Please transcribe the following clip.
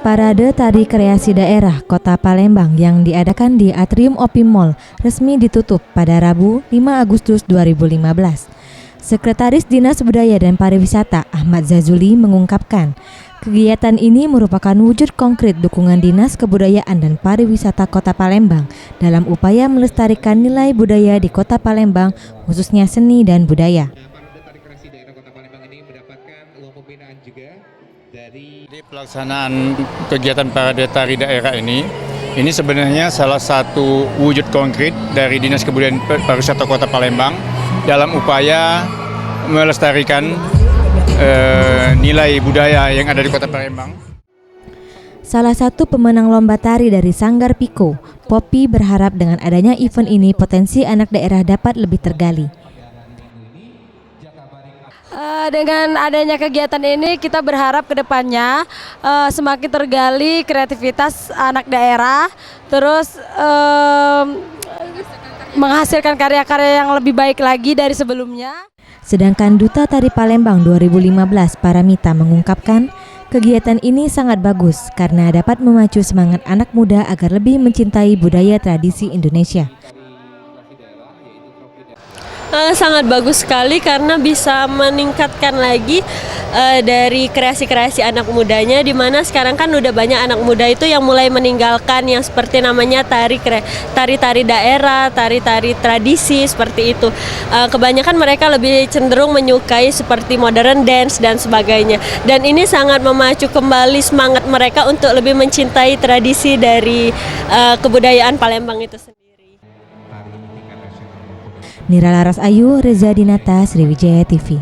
Parade Tari Kreasi Daerah Kota Palembang yang diadakan di Atrium Opim Mall resmi ditutup pada Rabu 5 Agustus 2015. Sekretaris Dinas Budaya dan Pariwisata Ahmad Zazuli mengungkapkan, kegiatan ini merupakan wujud konkret dukungan Dinas Kebudayaan dan Pariwisata Kota Palembang dalam upaya melestarikan nilai budaya di Kota Palembang, khususnya seni dan budaya. Di pelaksanaan kegiatan Parade Tari Daerah ini sebenarnya salah satu wujud konkret dari Dinas Kebudayaan Pariwisata Kota Palembang dalam upaya melestarikan nilai budaya yang ada di Kota Palembang. Salah satu pemenang lomba tari dari Sanggar Piko, Poppy berharap dengan adanya event ini potensi anak daerah dapat lebih tergali. Dengan adanya kegiatan ini kita berharap ke depannya semakin tergali kreativitas anak daerah, terus menghasilkan karya-karya yang lebih baik lagi dari sebelumnya. Sedangkan Duta Tari Palembang 2015 Paramita mengungkapkan, kegiatan ini sangat bagus karena dapat memacu semangat anak muda agar lebih mencintai budaya tradisi Indonesia. Sangat bagus sekali karena bisa meningkatkan lagi dari kreasi-kreasi anak mudanya, di mana sekarang kan udah banyak anak muda itu yang mulai meninggalkan yang seperti namanya tari-tari daerah, tari-tari tradisi seperti itu. Kebanyakan mereka lebih cenderung menyukai seperti modern dance dan sebagainya. Dan ini sangat memacu kembali semangat mereka untuk lebih mencintai tradisi dari kebudayaan Palembang itu sendiri. Nira Laras Ayu, Reza Dinata, Sriwijaya TV.